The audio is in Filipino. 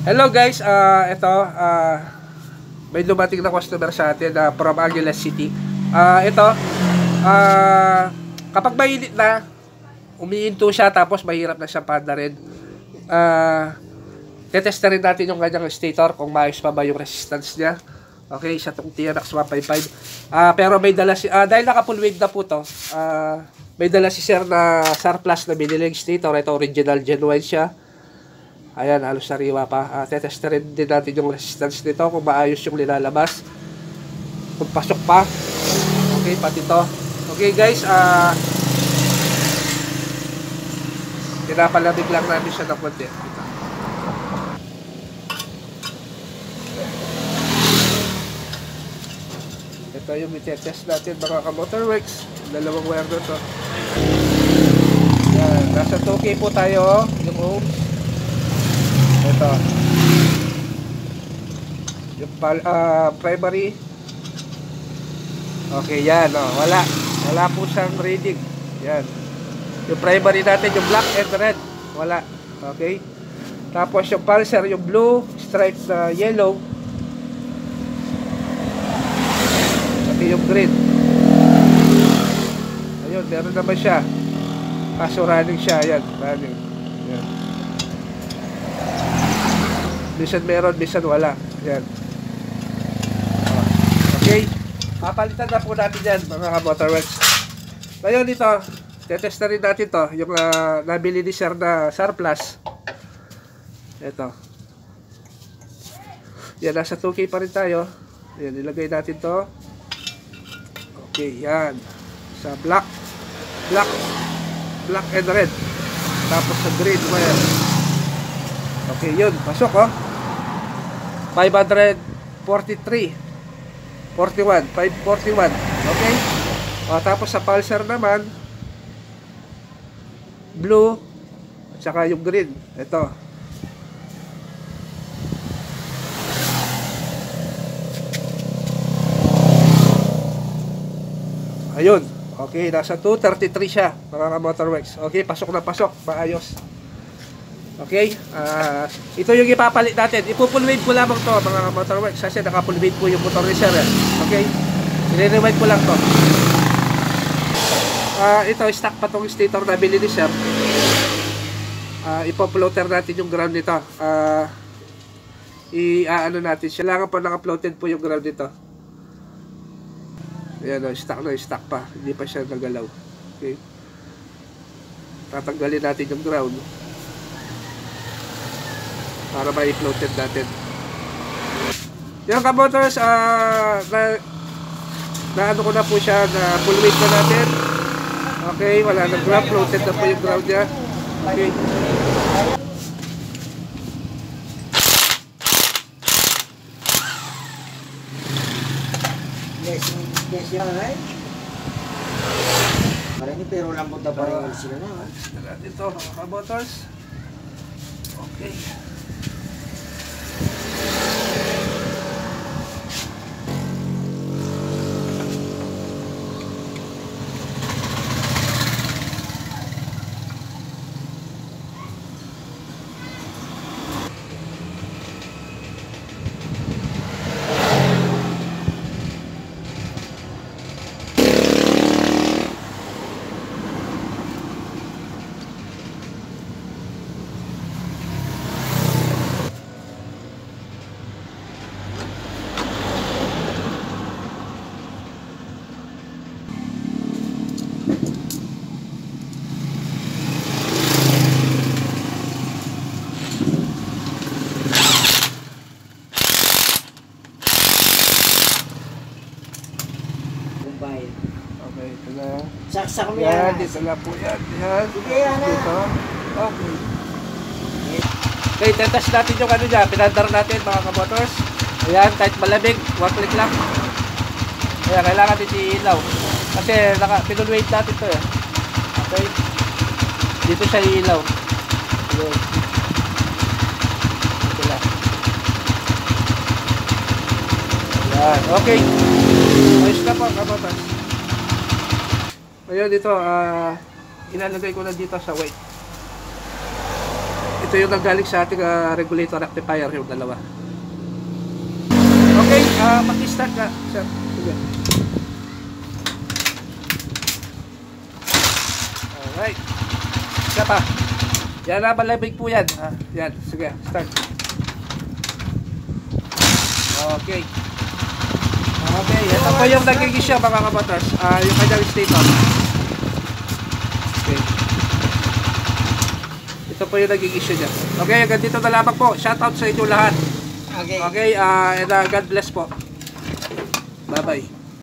Hello guys, ito may dumating na customer sa atin from Angeles City. Ito, kapag mainit na, umiinto siya tapos mahirap na siyang paandarin. Tetesta rin natin yung kanyang stator kung maayos pa ba yung resistance niya. Okay, isa itong TRX 155. Pero may dala si, dahil naka full weight na po to, may dala si sir na surplus na biniling stator. Ito original genuine siya. Ayan, halos sariwa pa. Tetesta rin din natin yung resistance nito kung maayos yung nilalabas. Kung pasok pa. Okay, pati to. Okay guys, pinapalamig lang namin siya ng konti. Ito yung itetest natin mga ka-motorworks. Dalawang wire na to. Yan, nasa 2K po tayo. Yung ohms. Ito. Yung primary. Okay, yan. Wala po siyang reading. Yan. Yung primary natin, yung black and red. Wala. Okay. Tapos yung pulsar, yung blue, striped na yellow. Pati yung green. Ayun, meron naman siya. Kaso running siya. Yan. Running. Yan. Bisan meron, bisan wala. Yan. Okay. Papalitan na po natin yan, mga motorworks. Ngayon dito, tetest na rin natin to. Yung nabili ni sir na surplus. Ito. Yan, nasa 2K pa rin tayo. Yan, ilagay natin to. Okay, yan. Sa black and red. Tapos sa green wire. Okay, yun. Pasok, oh. 541. Okay? O, tapos sa pulsar naman, blue, at saka yung green. Ito. Ayun. Okay, nasa 233 siya, mga motorworks. Okay, pasok na pasok. Maayos. Okay, ito yung ipapalit natin. Ipo-full weight ko lamang to, mga motorworks, kasi naka-full weight po yung motor ni sir. Okay, i-rewind ko lang to. Ito, stock pa tong stator na bili ni sir. Ipo-floater natin yung ground nito. Ano natin, siya lang po naka-floated po yung ground nito. Ayan, stock pa. Hindi pa siya nagalaw. Okay, tatanggalin natin yung ground para ma-floated natin. Yung kabotors, na ano ko na po siya, na full weight na natin. Okay, wala na ground, floated na po yung ground niya. Okay. Yes, right? Parang ini pero lambot na parang sila na. Dito, mga kabotors. Okay. Okay, ito na. Saksak mo Yan, yan. dito na po yan. Yan. Sige, yan na. Dito. Okay. Okay, tetest natin yung ano niya. Pinandar natin mga kabotors. Ayan, kahit malamig, 1 click lang. Ayan, kailangan din iilaw. Kasi pinulweight natin ito eh. Okay. Dito siya iilaw. Ayan. Ito lang. Ayan, okay. Ayos na po, kabotors. Ngayon dito, ilalagay ko na dito sa weight. Ito Ito yung nanggaling sa ating regulator rectifier, yung dalawa. Okay, mag-start ka, sir. Sige. Alright. Isa pa. Yan na, malabig po yan. Yan, sige, start. Okay. Okay, ito po yung nagiging siya mga kabatas. Yung kanyang stator. Okay. Ito po yung nagiging siya niya. Okay, hanggang dito na lamang po. Shoutout sa inyo lahat. Okay. Okay, and God bless po. Bye-bye.